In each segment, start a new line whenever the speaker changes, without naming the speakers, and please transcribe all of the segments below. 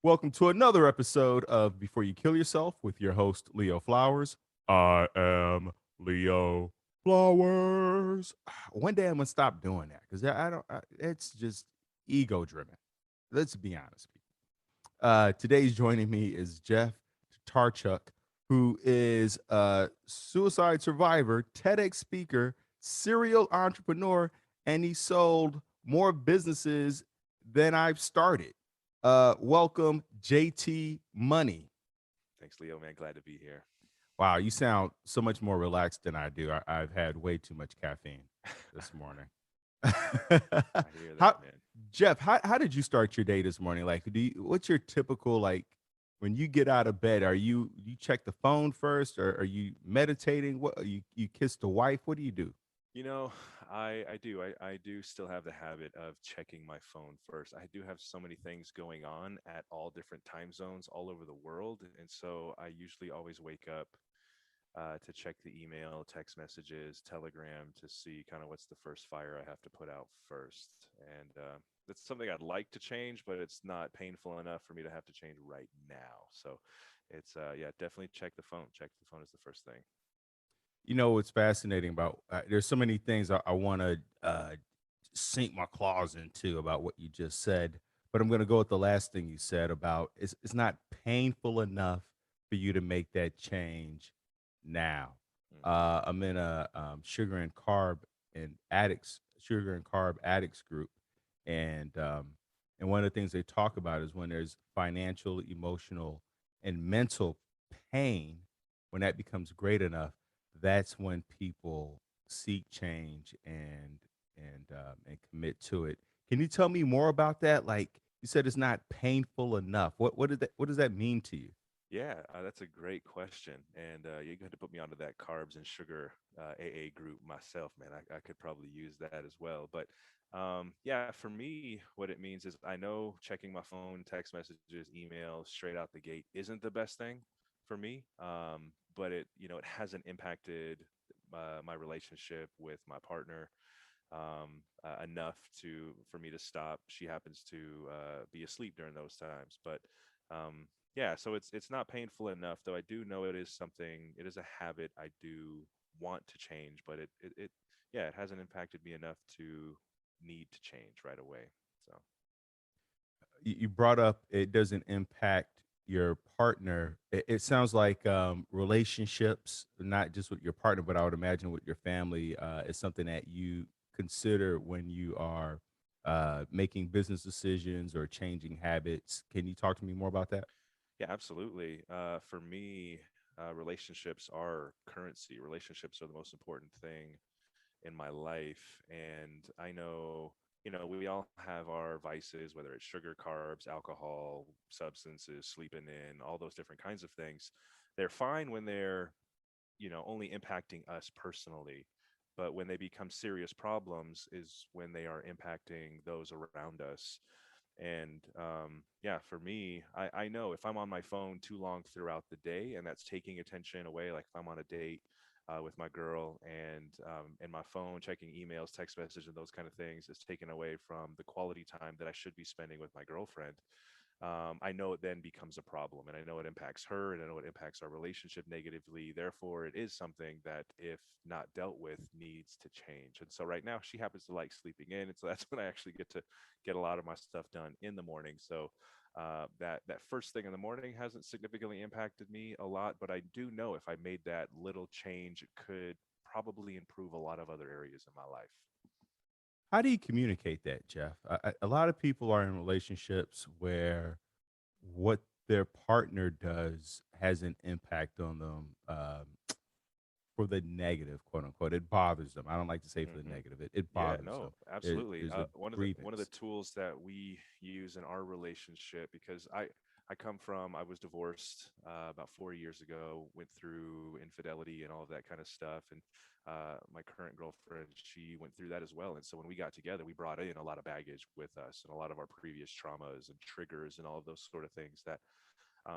Welcome to another episode of Before You Kill Yourself with your host, Leo Flowers. I am Leo Flowers. One day I'm going to stop doing that because it's just ego driven. Let's be honest. Today's joining me is Jeff Tatarchuk, who is a suicide survivor, TEDx speaker, serial entrepreneur, and he sold more businesses than I've started. Welcome, JT Money.
Thanks, Leo, man. Glad to be here.
Wow, you sound so much more relaxed than I do. I've had way too much caffeine this morning.
I hear
how,
that, man.
Jeff? How did you start your day this morning? Like, what's your typical like when you get out of bed? Are you check the phone first, or are you meditating? What you kiss the wife? What do you do?
You know, I do still have the habit of checking my phone first. I do have so many things going on at all different time zones all over the world, and so I usually always wake up to check the email, text messages, Telegram to see kind of what's the first fire I have to put out first. And that's something I'd like to change, but it's not painful enough for me to have to change right now. So it's yeah, definitely check the phone. Check the phone is the first thing.
You know what's fascinating about there's so many things I want to sink my claws into about what you just said, but I'm going to go with the last thing you said about it's not painful enough for you to make that change now.
Hmm.
I'm in a sugar and carb addicts group, and one of the things they talk about is when there's financial, emotional, and mental pain, when that becomes great enough, that's when people seek change and commit to it. Can you tell me more about that? Like you said, it's not painful enough. What does that mean to you?
Yeah, that's a great question. And you had to put me onto that carbs and sugar AA group myself, man. I could probably use that as well. But yeah, for me, what it means is I know checking my phone, text messages, emails straight out the gate isn't the best thing for me. But it hasn't impacted my relationship with my partner enough for me to stop. She happens to be asleep during those times, but yeah, so it's not painful enough, though I do know it is something. It is a habit I do want to change, but it yeah, it hasn't impacted me enough to need to change right away. So
You brought up it doesn't impact your partner. It sounds like relationships, not just with your partner, but I would imagine with your family, is something that you consider when you are making business decisions or changing habits. Can you talk to me more about that?
yeah, absolutely. For me, relationships are currency. Relationships are the most important thing in my life. And I know, we all have our vices, whether it's sugar, carbs, alcohol, substances, sleeping in, all those different kinds of things. They're fine when they're, only impacting us personally. But when they become serious problems is when they are impacting those around us. And yeah, for me, I know if I'm on my phone too long throughout the day and that's taking attention away, like if I'm on a date with my girl and my phone checking emails, text messages, and those kind of things is taken away from the quality time that I should be spending with my girlfriend. I know it then becomes a problem, and I know it impacts her, and I know it impacts our relationship negatively. Therefore, it is something that, if not dealt with, needs to change. And so, right now, she happens to like sleeping in, and so that's when I actually get to get a lot of my stuff done in the morning. So, that first thing in the morning hasn't significantly impacted me a lot, but I do know if I made that little change, it could probably improve a lot of other areas in my life.
How do you communicate that, Jeff? A lot of people are in relationships where what their partner does has an impact on them for the negative, quote unquote. It bothers them. I don't like to say for the
Hmm.
negative. It
Yeah,
bothers
no,
them.
absolutely.
There's a
One of the
grievance.
tools that we use in our relationship, because I was divorced about 4 years ago, went through infidelity and all of that kind of stuff, and my current girlfriend, she went through that as well. And so when we got together, we brought in a lot of baggage with us and a lot of our previous traumas and triggers and all of those sort of things that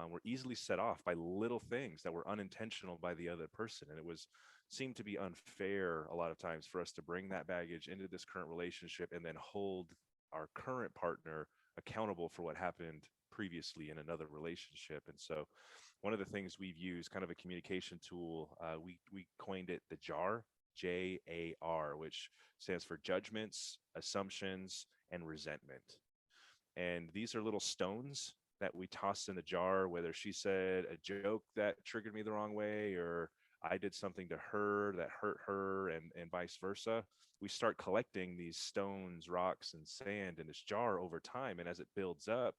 were easily set off by little things that were unintentional by the other person. And it was seemed to be unfair a lot of times for us to bring that baggage into this current relationship and then hold our current partner accountable for what happened previously in another relationship. And so one of the things we've used, kind of a communication tool, we coined it the jar, JAR, which stands for judgments, assumptions, and resentment. And these are little stones that we tossed in the jar, whether she said a joke that triggered me the wrong way, or I did something to her that hurt her, and vice versa. We start collecting these stones, rocks, and sand in this jar over time. And as it builds up,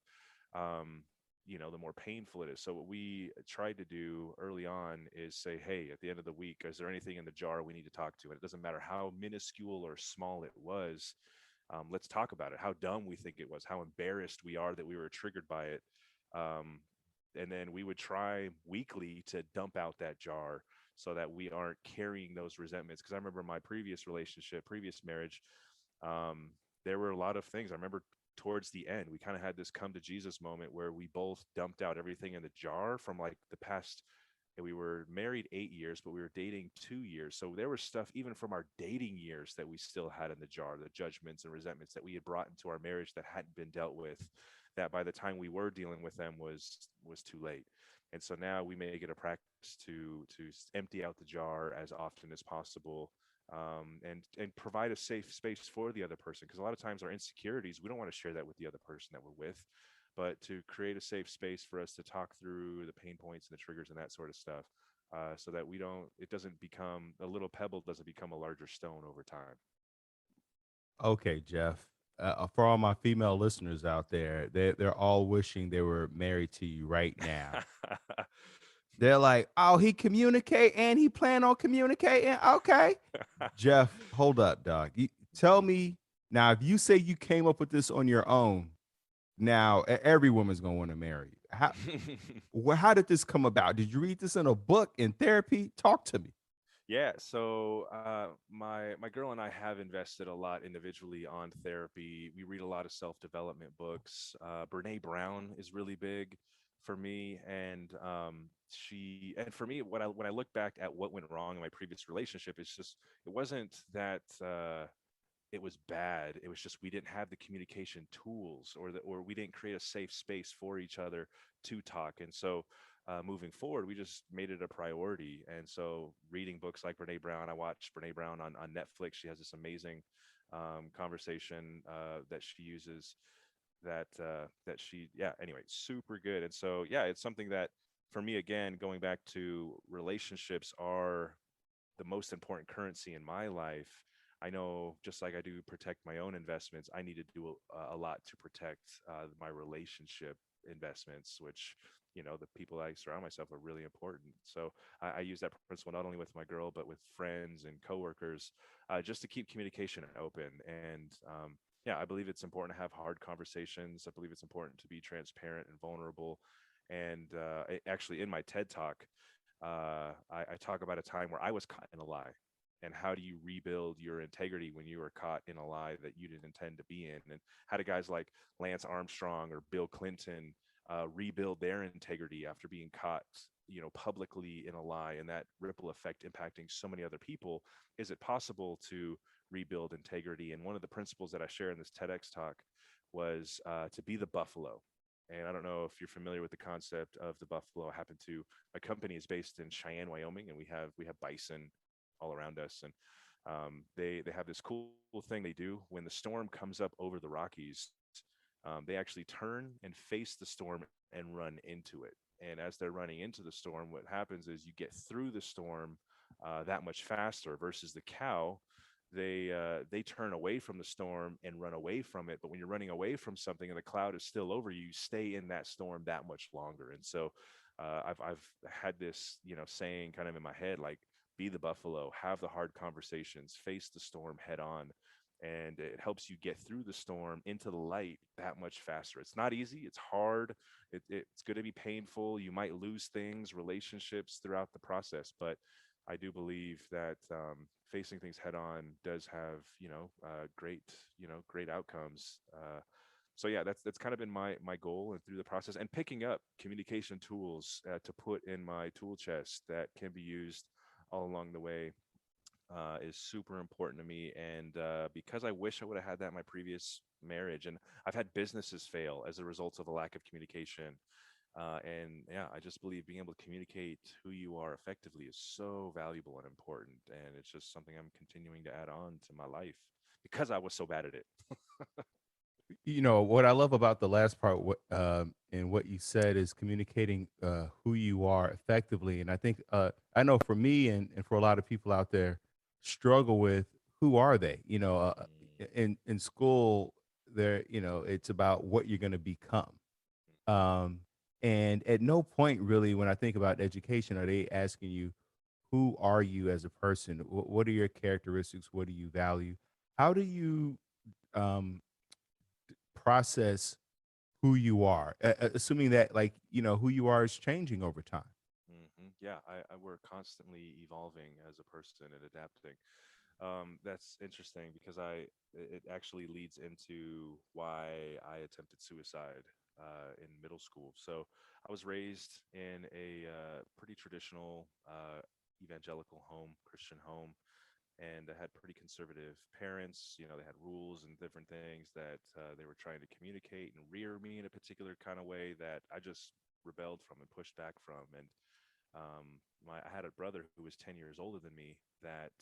um, the more painful it is. So what we tried to do early on is say, hey, at the end of the week, is there anything in the jar we need to talk to? And it doesn't matter how minuscule or small it was. Let's talk about it, how dumb we think it was, how embarrassed we are that we were triggered by it. um, and then we would try weekly to dump out that jar so that we aren't carrying those resentments. Because I remember my previous relationship, previous marriage, um, there were a lot of things. I remember towards the end, we kind of had this come to Jesus moment where we both dumped out everything in the jar from like the past. And we were married 8 years, but we were dating 2 years. So there was stuff even from our dating years that we still had in the jar, the judgments and resentments that we had brought into our marriage that hadn't been dealt with, that by the time we were dealing with them was too late. And so now we make it a practice to empty out the jar as often as possible, and provide a safe space for the other person. Because a lot of times our insecurities, we don't want to share that with the other person that we're with, but to create a safe space for us to talk through the pain points and the triggers and that sort of stuff, so that it doesn't become a little pebble, doesn't become a larger stone over time.
Okay, Jeff. For all my female listeners out there, they're all wishing they were married to you right now. They're like, "Oh, he communicate and he plan on communicating." Okay, Jeff, hold up, dog. Tell me now, if you say you came up with this on your own, now every woman's gonna want to marry you. How did this come about? Did you read this in a book, in therapy? Talk to me.
Yeah, so my girl and I have invested a lot individually on therapy. We read a lot of self-development books. Brene Brown is really big for me, and for me, when I look back at what went wrong in my previous relationship, it wasn't that it was bad. It was just we didn't have the communication tools, or we didn't create a safe space for each other to talk. And so moving forward, we just made it a priority. And so reading books like Brene Brown, I watched Brene Brown on Netflix. She has this amazing conversation that she uses, that she, yeah, anyway, super good. And so, yeah, it's something that for me, again, going back to relationships are the most important currency in my life. I know, just like I do protect my own investments, I need to do a lot to protect my relationship investments, which, the people I surround myself are really important. So I use that principle not only with my girl, but with friends and coworkers, just to keep communication open. And yeah, I believe it's important to have hard conversations. I believe it's important to be transparent and vulnerable. And actually, in my TED talk, I talk about a time where I was caught in a lie, and how do you rebuild your integrity when you are caught in a lie that you didn't intend to be in, and how do guys like Lance Armstrong or Bill Clinton rebuild their integrity after being caught, publicly in a lie, and that ripple effect impacting so many other people. Is it possible to rebuild integrity? And one of the principles that I share in this TEDx talk was to be the buffalo. And I don't know if you're familiar with the concept of the buffalo. I happen to, my company is based in Cheyenne, Wyoming, and we have bison all around us. And they have this cool thing they do when the storm comes up over the Rockies. They actually turn and face the storm and run into it. And as they're running into the storm, what happens is you get through the storm that much faster, versus the cow. They turn away from the storm and run away from it. But when you're running away from something and the cloud is still over you, you stay in that storm that much longer. And so I've had this, saying kind of in my head, like, be the buffalo, have the hard conversations, face the storm head on. And it helps you get through the storm into the light that much faster. It's not easy. It's hard. It's going to be painful. You might lose things, relationships throughout the process. But I do believe that facing things head on does have, great, great outcomes. So yeah, that's kind of been my goal, and through the process, and picking up communication tools to put in my tool chest that can be used all along the way. is super important to me. And because I wish I would have had that in my previous marriage, and I've had businesses fail as a result of a lack of communication. And yeah, I just believe being able to communicate who you are effectively is so valuable and important. And it's just something I'm continuing to add on to my life because I was so bad at it.
What I love about the last part, and what you said is communicating who you are effectively. And I think I know for me and for a lot of people out there, struggle with who are they.
Mm,
In school, there, it's about what you're going to become. Um, and at no point really, when I think about education, are they asking you, who are you as a person? What are your characteristics? What do you value? How do you um, process who you are, assuming that, like, who you are is changing over time?
Yeah, we're constantly evolving as a person and adapting. That's interesting because it actually leads into why I attempted suicide in middle school. So I was raised in a pretty traditional evangelical home, Christian home, and I had pretty conservative parents. They had rules and different things that they were trying to communicate and rear me in a particular kind of way that I just rebelled from and pushed back from. And I had a brother who was 10 years older than me that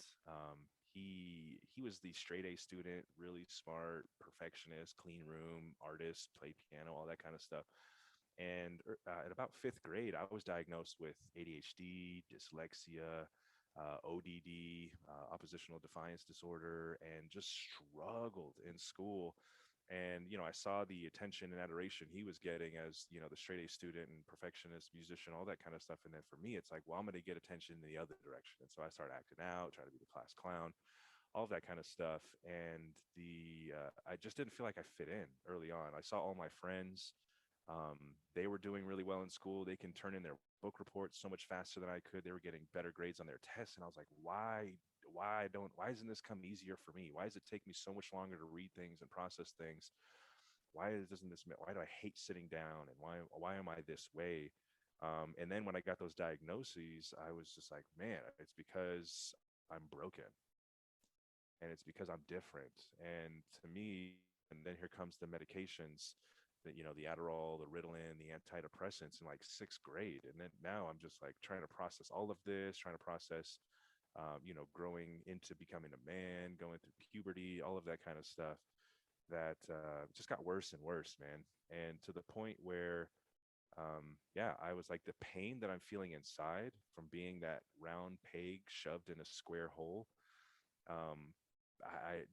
he was the straight A student, really smart, perfectionist, clean room, artist, played piano, all that kind of stuff. And at about fifth grade, I was diagnosed with ADHD, dyslexia, ODD, oppositional defiance disorder, and just struggled in school. And I saw the attention and adoration he was getting as the straight A student and perfectionist musician, all that kind of stuff. And then for me, it's like, well, I'm going to get attention in the other direction. And so I started acting out, trying to be the class clown, all of that kind of stuff. And I just didn't feel like I fit in early on. I saw all my friends, they were doing really well in school. They can turn in their book reports so much faster than I could. They were getting better grades on their tests, and I was like, why isn't this come easier for me? Why does it take me so much longer to read things and process things? Why do I hate sitting down, and why am I this way? And then when I got those diagnoses, I was just like, man, it's because I'm broken, and it's because I'm different. And to me, and then here comes the medications, that the Adderall, the Ritalin, the antidepressants in like sixth grade. And then now I'm just like trying to process all of this, trying to process growing into becoming a man, going through puberty, all of that kind of stuff that just got worse and worse, man. And to the point where yeah, I was like, the pain that I'm feeling inside from being that round peg shoved in a square hole, um, I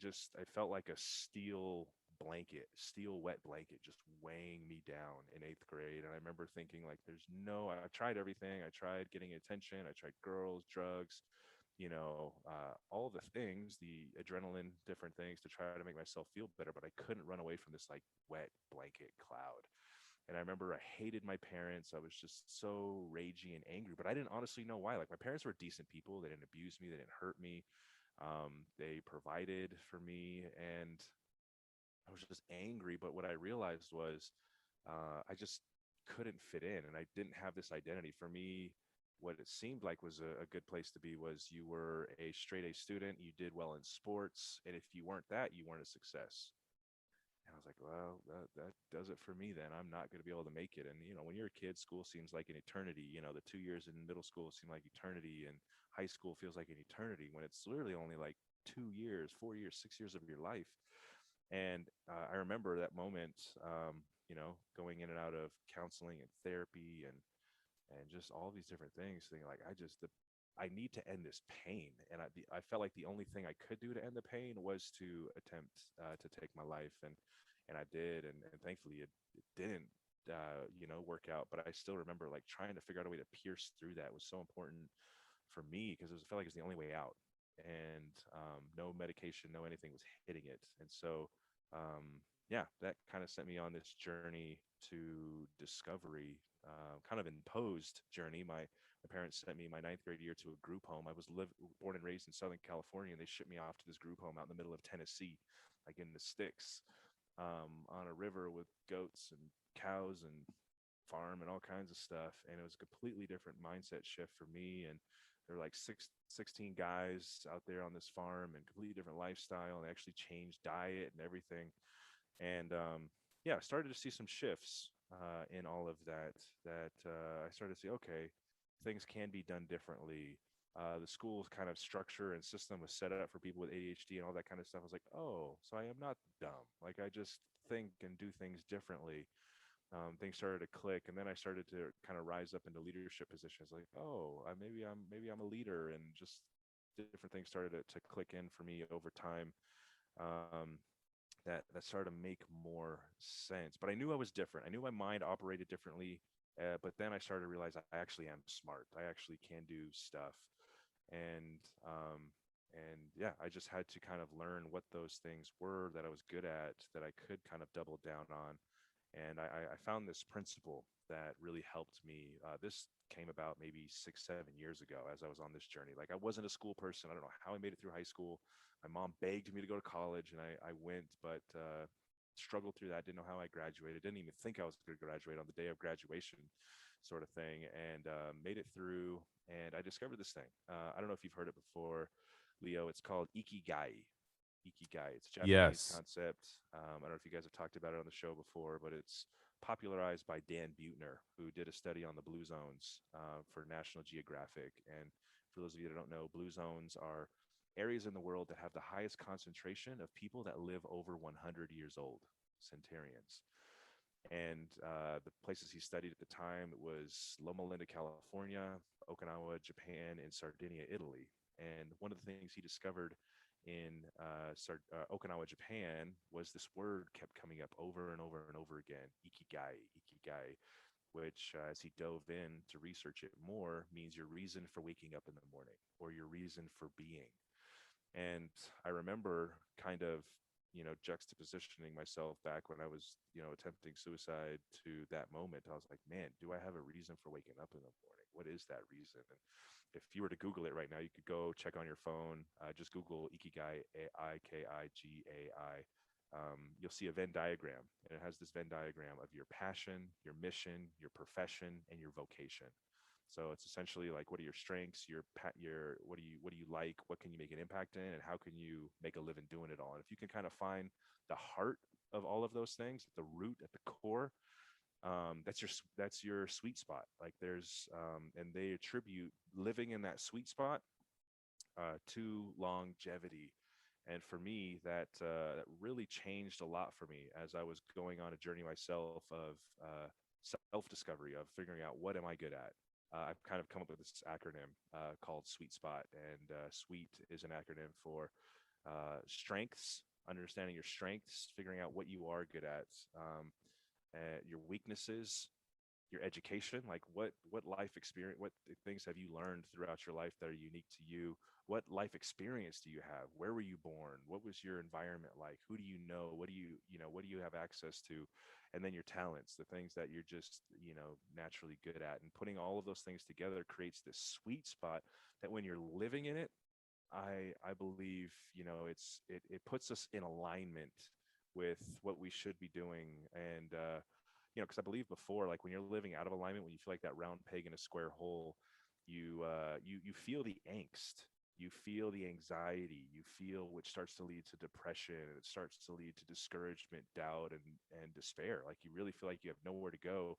felt like a steel wet blanket, just weighing me down in eighth grade. And I remember thinking, like, I tried everything. I tried getting attention. I tried girls, drugs, all the things, the adrenaline, different things to try to make myself feel better. But I couldn't run away from this like wet blanket cloud. And I remember I hated my parents. I was just so ragey and angry, but I didn't honestly know why. Like, my parents were decent people. They didn't abuse me. They didn't hurt me. They provided for me, and I was just angry. But what I realized was I just couldn't fit in, and I didn't have this identity. For me, what it seemed like was a good place to be was you were a straight A student, you did well in sports, and if you weren't that, you weren't a success. And I was like, well, that does it for me then. I'm not going to be able to make it. And, when you're a kid, school seems like an eternity. The 2 years in middle school seem like eternity, and high school feels like an eternity when it's literally only like 2 years, 4 years, 6 years of your life. And I remember that moment, going in and out of counseling and therapy and just all these different things, thinking like, I need to end this pain. And I felt like the only thing I could do to end the pain was to attempt to take my life. And I did. And thankfully it didn't, work out. But I still remember like trying to figure out a way to pierce through that was so important for me because it felt like it was the only way out. And no medication, no anything was hitting it. And so, yeah, that kind of sent me on this journey to discovery, kind of imposed journey. My parents sent me my ninth grade year to a group home. I was born and raised in Southern California, and they shipped me off to this group home out in the middle of Tennessee, like in the sticks, on a river with goats and cows and farm and all kinds of stuff. And it was a completely different mindset shift for me. And there were like 16 guys out there on this farm and completely different lifestyle, and they actually changed diet and everything. And yeah, I started to see some shifts in all of that. I started to see, okay, things can be done differently. The school's kind of structure and system was set up for people with ADHD and all that kind of stuff. I was like, oh, so I am not dumb. Like I just think and do things differently. Things started to click, and then I started to kind of rise up into leadership positions. Like, oh, maybe I'm a leader, and just different things started to click in for me over time. Um, that started to make more sense. But I knew I was different. I knew my mind operated differently. But then I started to realize I actually am smart. I actually can do stuff, and yeah, I just had to kind of learn what those things were that I was good at, that I could kind of double down on. And I found this principle that really helped me. This came about maybe 6, 7 years ago as I was on this journey. Like I wasn't a school person. I don't know how I made it through high school. My mom begged me to go to college, and I went, but struggled through that. Didn't know how I graduated. Didn't even think I was going to graduate on the day of graduation, sort of thing. And made it through. And I discovered this thing. I don't know if you've heard it before, Leo. It's called Ikigai. Ikigai. It's a Japanese
Yes.
concept. I don't know if you guys have talked about it on the show before, but it's popularized by Dan Buettner, who did a study on the blue zones for National Geographic. And for those of you that don't know, blue zones are areas in the world that have the highest concentration of people that live over 100 years old, centenarians. And the places he studied at the time was Loma Linda, California, Okinawa, Japan, and Sardinia, Italy. And one of the things he discovered in Okinawa, Japan, was this word kept coming up over and over and over again: ikigai, ikigai, which, as he dove in to research it more, means your reason for waking up in the morning or your reason for being. And I remember kind of, juxtapositioning myself back when I was, attempting suicide to that moment. I was like, man, do I have a reason for waking up in the morning? What is that reason? And if you were to Google it right now, you could go check on your phone, just Google Ikigai, Ikigai. You'll see a Venn diagram, and it has this Venn diagram of your passion, your mission, your profession, and your vocation. So it's essentially like, what are your strengths, your what do you like, what can you make an impact in, and how can you make a living doing it all? And if you can kind of find the heart of all of those things, the root at the core, that's your sweet spot. Like there's and they attribute living in that sweet spot to longevity. And for me, that really changed a lot for me as I was going on a journey myself of self discovery, of figuring out what am I good at. I've kind of come up with this acronym called Sweet Spot, and SWEET is an acronym for strengths, understanding your strengths, figuring out what you are good at, your weaknesses, your education, like what life experience, what things have you learned throughout your life that are unique to you? What life experience do you have? Where were you born? What was your environment like? Who do you know? What do you have access to? And then your talents, the things that you're just, naturally good at. And putting all of those things together creates this sweet spot that when you're living in it, I believe, it puts us in alignment with what we should be doing. And because I believe before, like when you're living out of alignment, when you feel like that round peg in a square hole, you feel the angst, you feel the anxiety, you feel, which starts to lead to depression, it starts to lead to discouragement, doubt, and despair. Like you really feel like you have nowhere to go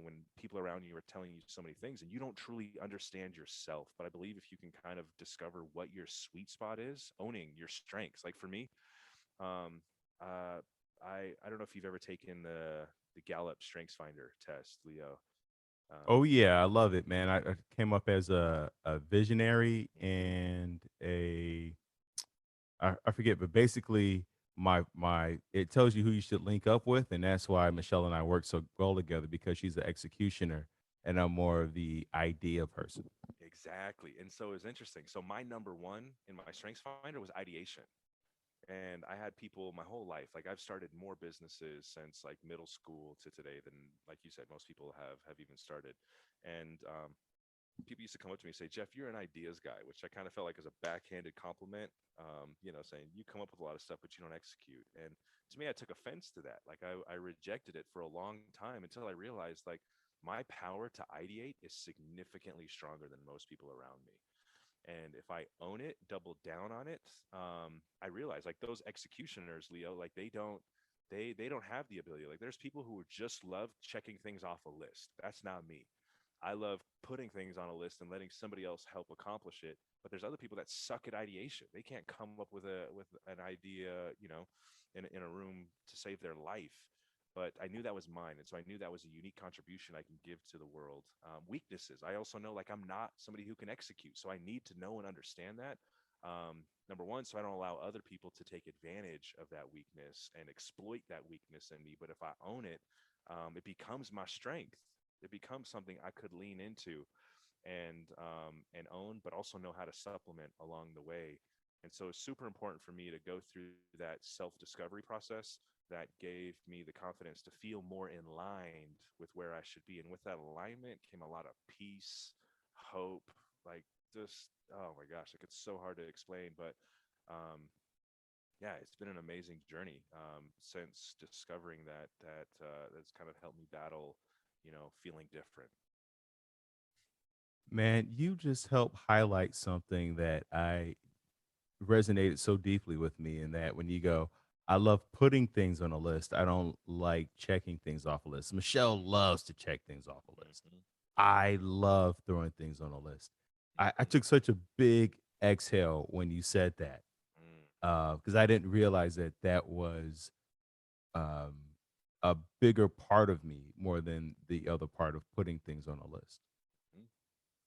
when people around you are telling you so many things and you don't truly understand yourself. But I believe if you can kind of discover what your sweet spot is, owning your strengths. Like for me, um, uh, I don't know if you've ever taken the Gallup Strengthsfinder test, Leo.
Oh
Um,
yeah, I love it, man. I came up as a visionary and I forget, but basically my it tells you who you should link up with, and that's why Michelle and I work so well together because she's an executioner and I'm more of the idea person.
exactly. And so it's interesting. So my number one in my Strengthsfinder was ideation. And I had people my whole life. Like I've started more businesses since like middle school to today than, like you said, most people have even started. And people used to come up to me and say, Jeff, you're an ideas guy, which I kind of felt like as a backhanded compliment, saying you come up with a lot of stuff, but you don't execute. And to me, I took offense to that. Like I rejected it for a long time until I realized, like, my power to ideate is significantly stronger than most people around me. And if I own it, double down on it, I realize like those executioners, Leo, like they don't have the ability. Like there's people who just love checking things off a list. That's not me. I love putting things on a list and letting somebody else help accomplish it. But there's other people that suck at ideation. They can't come up with an idea, in a room to save their life. But I knew that was mine, and so I knew that was a unique contribution I can give to the world. Weaknesses. I also know like I'm not somebody who can execute, so I need to know and understand that. Number one, so I don't allow other people to take advantage of that weakness and exploit that weakness in me. But if I own it, it becomes my strength. It becomes something I could lean into and own, but also know how to supplement along the way. And so it's super important for me to go through that self-discovery process that gave me the confidence to feel more in line with where I should be. And with that alignment came a lot of peace, hope, like just, oh my gosh, like it's so hard to explain, but um, yeah, it's been an amazing journey since discovering that's kind of helped me battle, feeling different.
Man, you just help highlight something that I resonated so deeply with me in that when you go, I love putting things on a list. I don't like checking things off a list. Michelle loves to check things off a list.
Hmm.
I love throwing things on a list. I
Hmm.
took such a big exhale when you said that
Mm.
because I didn't realize that that was um, a bigger part of me more than the other part of putting things on a list.
Mm.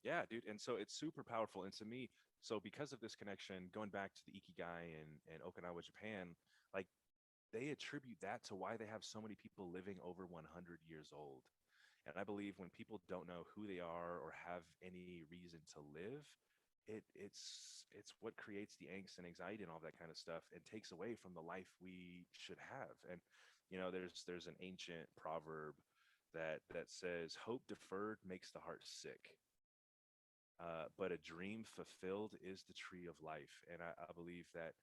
Yeah, dude. And so it's super powerful. And to me, so because of this connection, going back to the Ikigai and Okinawa, Japan, like they attribute that to why they have so many people living over 100 years old. And I believe when people don't know who they are or have any reason to live, it's what creates the angst and anxiety and all that kind of stuff and takes away from the life we should have. And there's an ancient proverb that says hope deferred makes the heart sick, but a dream fulfilled is the tree of life. And I believe that,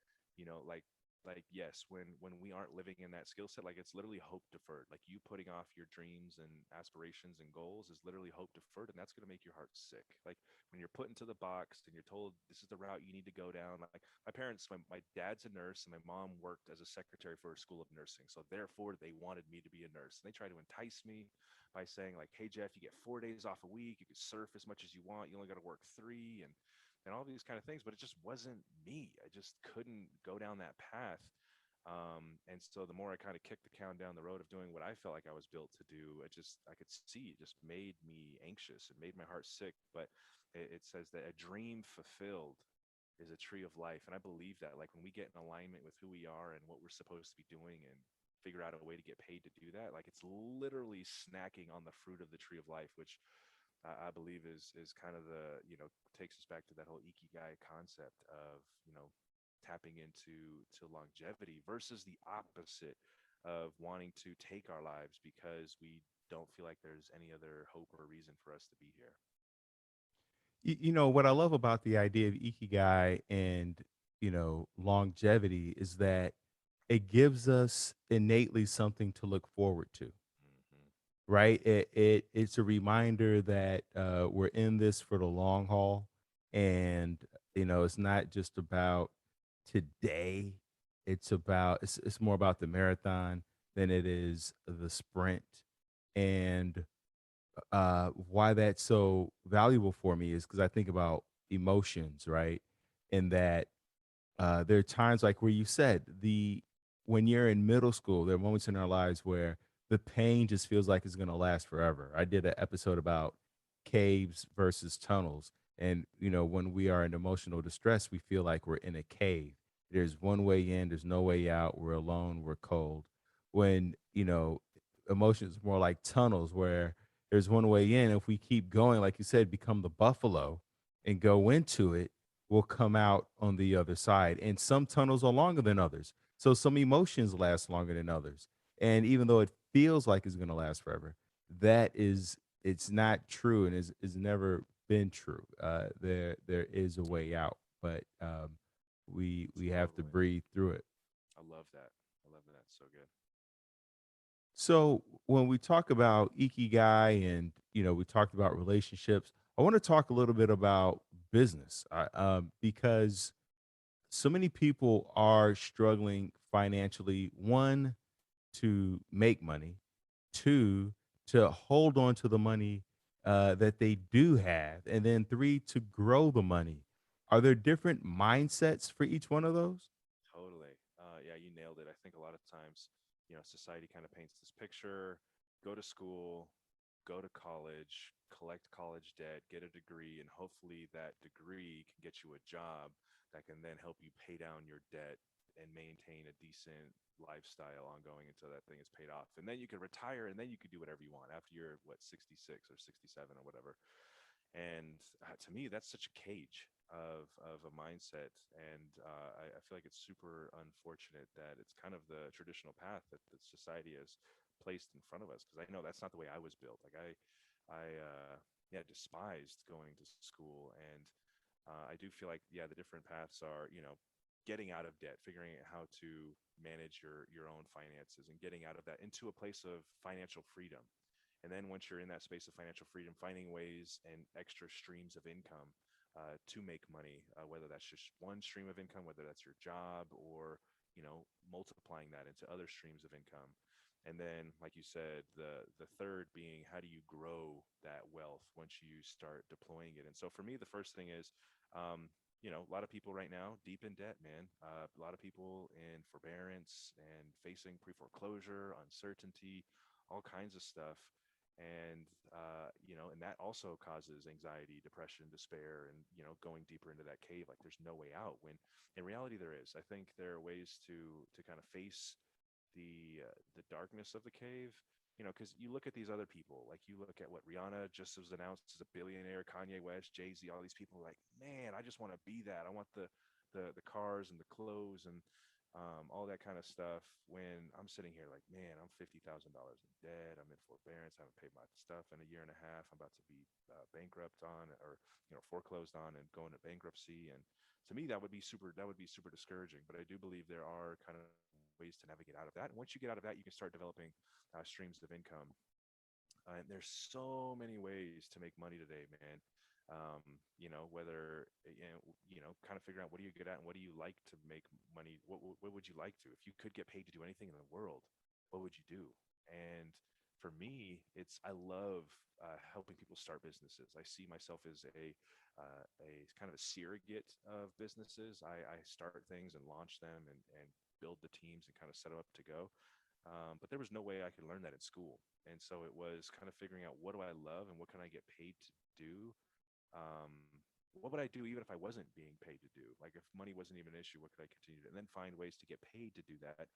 like yes, when we aren't living in that skill set, like it's literally hope deferred. Like you putting off your dreams and aspirations and goals is literally hope deferred, and that's going to make your heart sick. Like when you're put into the box and you're told this is the route you need to go down. Like my parents, my dad's a nurse and my mom worked as a secretary for a school of nursing, so therefore they wanted me to be a nurse, and they tried to entice me by saying like, "Hey Jeff, you get 4 days off a week. You can surf as much as you want. You only got to work three, and all these kind of things." But it just wasn't me. I just couldn't go down that path. And so the more I kind of kicked the can down the road of doing what I felt like I was built to do, I could see it just made me anxious. It made my heart sick. But it says that a dream fulfilled is a tree of life. And I believe that, like, when we get in alignment with who we are and what we're supposed to be doing and figure out a way to get paid to do that, like, it's literally snacking on the fruit of the tree of life, which I believe is kind of takes us back to that whole Ikigai concept of, tapping into longevity versus the opposite of wanting to take our lives because we don't feel like there's any other hope or reason for us to be here.
What I love about the idea of ikigai and longevity is that it gives us innately something to look forward to,
Hmm.
right? It's a reminder that we're in this for the long haul, and it's not just about today. It's more about the marathon than it is the sprint. And why that's so valuable for me is because I think about emotions, right? And that there are times like where you said when you're in middle school, there are moments in our lives where the pain just feels like it's going to last forever. I did an episode about caves versus tunnels, and when we are in emotional distress, we feel like we're in a cave. There's one way in, there's no way out. We're alone, we're cold. When emotions more like tunnels where there's one way in. If we keep going, like you said, become the buffalo and go into it, will come out on the other side. And some tunnels are longer than others. So some emotions last longer than others. And even though it feels like it's going to last forever, it's not true and is never been true. There is a way out, but we have to
Totally.
breathe through it.
I love that. I love that. So good.
So when we talk about ikigai and we talked about relationships. I want to talk a little bit about business, because so many people are struggling financially. One, to make money. Two, to hold on to the money that they do have. And then three, to grow the money. Are there different mindsets for each one of those?
Totally. Yeah, you nailed it. I think a lot of times, society kind of paints this picture: go to school, go to college, collect college debt, get a degree, and hopefully that degree can get you a job that can then help you pay down your debt and maintain a decent lifestyle ongoing until that thing is paid off. And then you could retire and then you could do whatever you want after you're, what, 66 or 67 or whatever. And to me, that's such a cage of a mindset. And I feel like it's super unfortunate that it's kind of the traditional path that society has placed in front of us. Because I know that's not the way I was built. Like yeah, despised going to school. And I do feel like, yeah, the different paths are, getting out of debt, figuring out how to manage your own finances, and getting out of that into a place of financial freedom. And then once you're in that space of financial freedom, finding ways and extra streams of income to make money, whether that's just one stream of income, whether that's your job, or multiplying that into other streams of income. And then, like you said, the third being, how do you grow that wealth once you start deploying it? And so for me, the first thing is, a lot of people right now deep in debt, man. A lot of people in forbearance and facing pre-foreclosure, uncertainty, all kinds of stuff. And and that also causes anxiety, depression, despair, and going deeper into that cave, like there's no way out, when in reality there is. I think there are ways to kind of face the darkness of the cave. Because you look at these other people, like you look at what Rihanna just was announced as a billionaire, Kanye West, Jay-Z, all these people, like, man, I just want to be that. I want the cars and the clothes and all that kind of stuff. When I'm sitting here like, man, I'm $50,000 in debt. I'm in forbearance. I haven't paid my stuff in a year and a half. I'm about to be bankrupt on, or foreclosed on and go into bankruptcy. And to me, that would be super discouraging. But I do believe there are kind of ways to navigate out of that. And once you get out of that, you can start developing streams of income. And there's so many ways to make money today, man. Whether kind of figuring out, what are you good at and what do you like to make money. What would you like to, if you could get paid to do anything in the world, what would you do? And for me, I love helping people start businesses. I see myself as a kind of a surrogate of businesses. I start things and launch them and build the teams and kind of set them up to go. But there was no way I could learn that in school. And so it was kind of figuring out, what do I love and what can I get paid to do? What would I do even if I wasn't being paid to do? Like, if money wasn't even an issue, what could I continue to do? And then find ways to get paid to do that,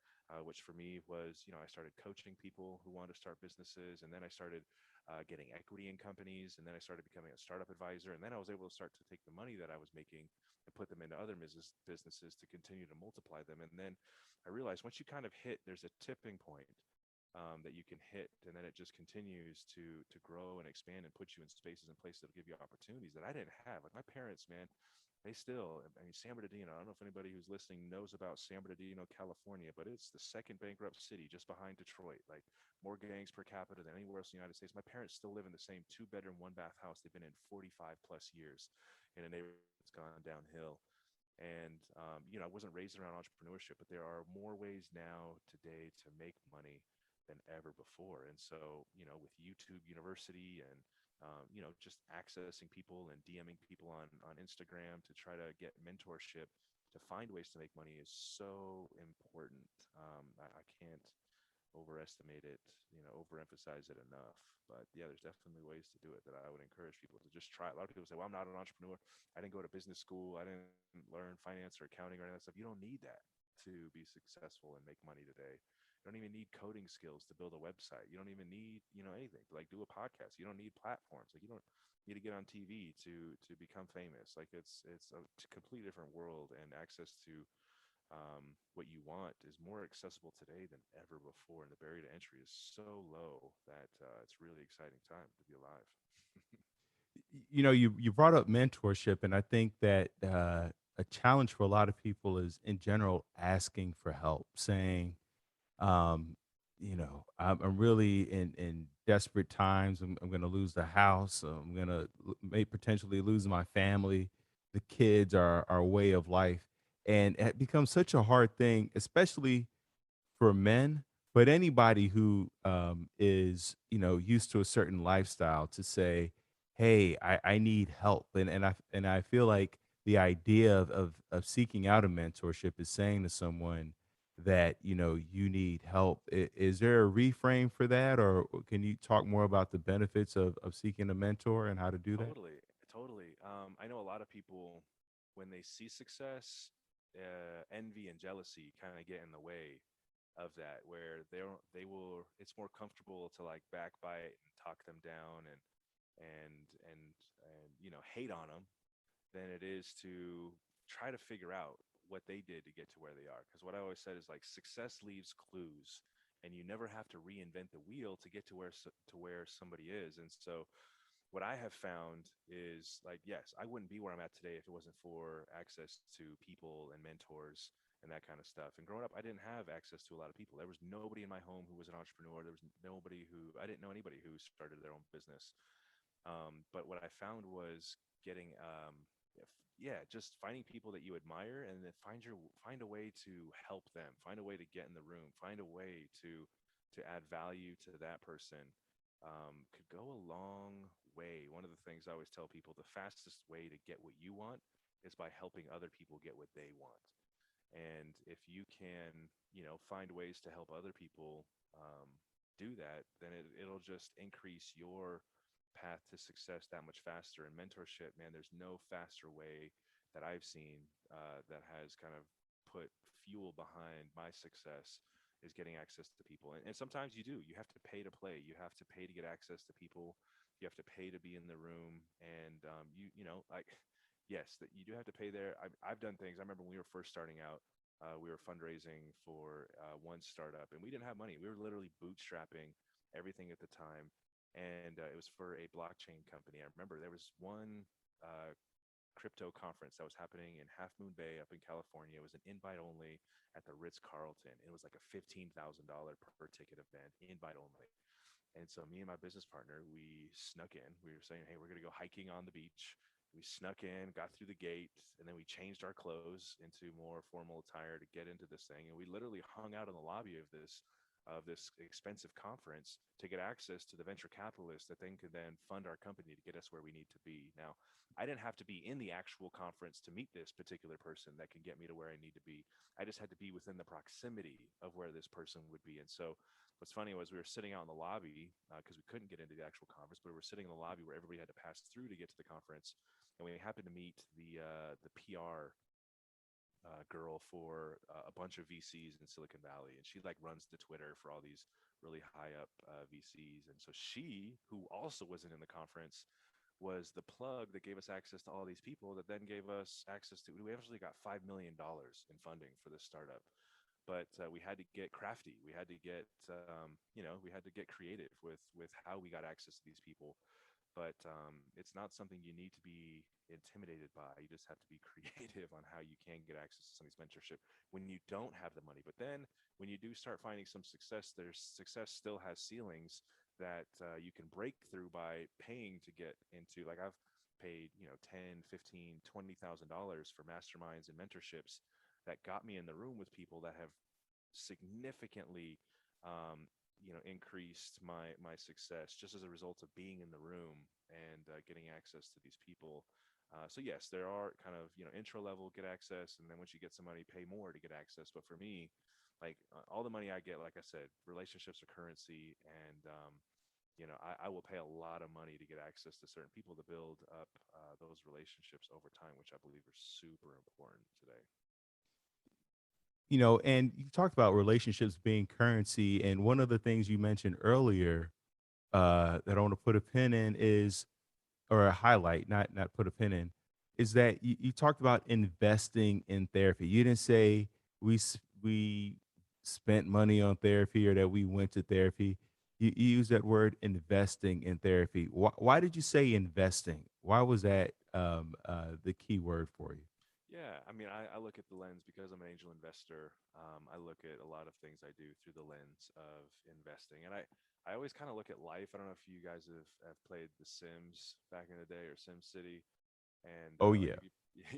which for me was, I started coaching people who wanted to start businesses. And then I started getting equity in companies. And then I started becoming a startup advisor. And then I was able to start to take the money that I was making and put them into other businesses to continue to multiply them. And then I realized, once you kind of there's a tipping point that you can hit, and then it just continues to grow and expand and put you in spaces and places that give you opportunities that I didn't have. Like my parents, man, they still, I mean, San Bernardino, I don't know if anybody who's listening knows about San Bernardino, California, but it's the second bankrupt city just behind Detroit. Like, more gangs per capita than anywhere else in the United States. My parents still live in the same 2-bedroom, 1-bath house they've been in 45 plus years, in a neighborhood that's gone downhill. And I wasn't raised around entrepreneurship, but there are more ways now today to make money than ever before. And so, with YouTube University and just accessing people and DMing people on Instagram to try to get mentorship to find ways to make money is so important. I can't overestimate it, overemphasize it enough. But yeah, there's definitely ways to do it that I would encourage people to just try. A lot of people say, well, I'm not an entrepreneur. I didn't go to business school. I didn't learn finance or accounting or any of that stuff. You don't need that to be successful and make money today. You don't even need coding skills to build a website. You don't even need, anything to, like, do a podcast. You don't need platforms. Like, you don't need to get on TV to become famous. Like, it's a completely different world, and access to what you want is more accessible today than ever before, and the barrier to entry is so low that it's really exciting time to be alive.
You brought up mentorship, and I think that a challenge for a lot of people is, in general, asking for help, saying, um, I'm really in desperate times. I'm going to lose the house. I'm going to may potentially lose my family. The kids are our way of life, and it becomes such a hard thing, especially for men, but anybody who is used to a certain lifestyle to say, "Hey, I need help," and I feel like the idea of seeking out a mentorship is saying to someone that you need help. Is there a reframe for that, or can you talk more about the benefits of seeking a mentor and how to do that?
Totally, totally. I know a lot of people when they see success, envy and jealousy kind of get in the way of that, where they will. It's more comfortable to like backbite and talk them down and hate on them than it is to try to figure out what they did to get to where they are. Because what I always said is like success leaves clues, and you never have to reinvent the wheel to get to where somebody is. And so what I have found is like, yes, I wouldn't be where I'm at today if it wasn't for access to people and mentors and that kind of stuff. And growing up, I didn't have access to a lot of people. There was nobody in my home who was an entrepreneur. There was nobody who I didn't know anybody who started their own business. But what I found was getting, just finding people that you admire, and then find a way to help them, find a way to get in the room, find a way to add value to that person. Could go a long way. One of the things I always tell people, the fastest way to get what you want is by helping other people get what they want. And if you can, find ways to help other people do that, then it'll just increase your path to success that much faster. And mentorship, man, there's no faster way that I've seen that has kind of put fuel behind my success is getting access to people. And sometimes you do. You have to pay to play. You have to pay to get access to people. You have to pay to be in the room. And like, yes, that you do have to pay there. I've done things. I remember when we were first starting out, we were fundraising for one startup, and we didn't have money. We were literally bootstrapping everything at the time, and it was for a blockchain company. I remember there was one crypto conference that was happening in Half Moon Bay up in California. It was an invite only at the Ritz Carlton. It was like a $15,000 per ticket event, invite only. And so me and my business partner, we snuck in. We were saying, hey, we're going to go hiking on the beach. We snuck in, got through the gate, and then we changed our clothes into more formal attire to get into this thing. And we literally hung out in the lobby of this expensive conference to get access to the venture capitalists that then could then fund our company to get us where we need to be. Now, I didn't have to be in the actual conference to meet this particular person that can get me to where I need to be. I just had to be within the proximity of where this person would be. And so what's funny was we were sitting out in the lobby because we couldn't get into the actual conference, but we were sitting in the lobby where everybody had to pass through to get to the conference, and we happened to meet the PR girl for a bunch of VCs in Silicon Valley, and she like runs the Twitter for all these really high up VCs. And so she, who also wasn't in the conference, was the plug that gave us access to all these people that then gave us access to. We actually got $5 million in funding for this startup, but we had to get crafty. We had to get we had to get creative with how we got access to these people. But it's not something you need to be intimidated by. You just have to be creative on how you can get access to somebody's mentorship when you don't have the money. But then when you do start finding some success, there's success still has ceilings that you can break through by paying to get into. Like I've paid 10, 15, $20,000 for masterminds and mentorships that got me in the room with people that have significantly increased my success just as a result of being in the room and getting access to these people. So yes, there are kind of intro level get access, and then once you get some money, pay more to get access. But for me, like all the money I get, like I said, relationships are currency, and I will pay a lot of money to get access to certain people to build up those relationships over time, which I believe are super important today.
And you talked about relationships being currency, and one of the things you mentioned earlier that I want to put a pin in is, or a highlight, not put a pin in, is that you talked about investing in therapy. You didn't say we spent money on therapy or that we went to therapy. You used that word investing in therapy. Why did you say investing? Why was that the key word for you?
Yeah, I mean, I look at the lens because I'm an angel investor. I look at a lot of things I do through the lens of investing, and I always kind of look at life. I don't know if you guys have played The Sims back in the day or Sim City, and
Oh
like
yeah.
if you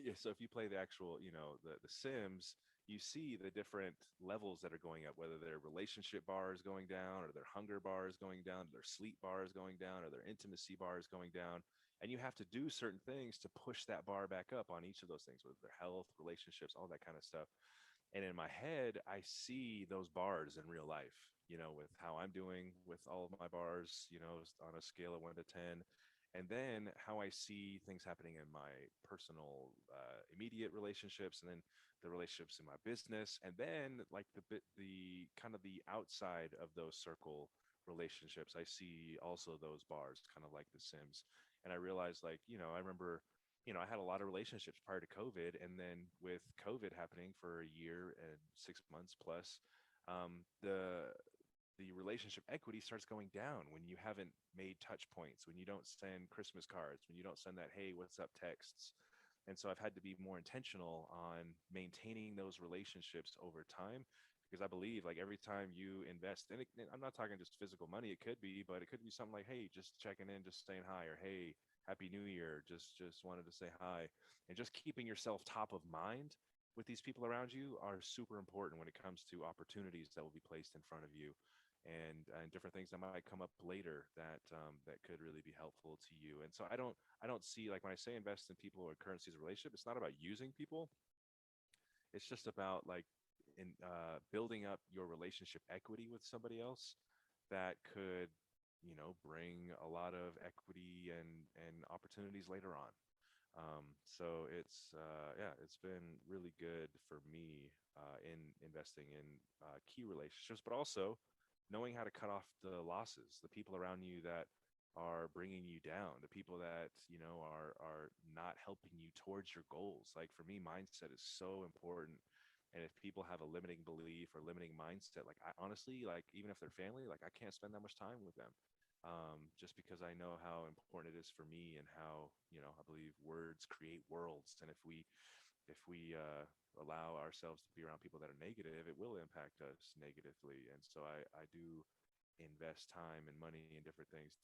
yeah, so if you play the actual, the Sims, you see the different levels that are going up, whether their relationship bar is going down, or their hunger bar is going down, or their sleep bar is going down, or their intimacy bar is going down, and you have to do certain things to push that bar back up on each of those things, whether their health, relationships, all that kind of stuff. And in my head, I see those bars in real life, with how I'm doing with all of my bars, on a scale of 1 to 10. And then how I see things happening in my personal, immediate relationships, and then the relationships in my business, and then like the kind of the outside of those circle relationships. I see also those bars, kind of like The Sims. And I realized, like, I remember, I had a lot of relationships prior to COVID, and then with COVID happening for a year and 6 months plus, the relationship equity starts going down when you haven't made touch points, when you don't send Christmas cards, when you don't send that "Hey, what's up?" texts. And so I've had to be more intentional on maintaining those relationships over time, because I believe, like, every time you invest, and I'm not talking just physical money, it could be, but it could be something like, "Hey, just checking in, just saying hi," or "Hey, happy new year, just wanted to say hi." And just keeping yourself top of mind with these people around you are super important when it comes to opportunities that will be placed in front of you, and different things that might come up later that could really be helpful to you. And so I don't see, like, when I say invest in people or currencies of relationship, it's not about using people. It's just about, like, in building up your relationship equity with somebody else that could, bring a lot of equity and opportunities later on. So it's been really good for me in investing in key relationships, but also knowing how to cut off the losses, the people around you that are bringing you down, the people that are not helping you towards your goals. Like, for me, mindset is so important. And if people have a limiting belief or limiting mindset, like, I honestly, like, even if they're family, like, I can't spend that much time with them, just because I know how important it is for me, and how, I believe words create worlds. And if we allow ourselves to be around people that are negative, it will impact us negatively. And so I do invest time and money and different things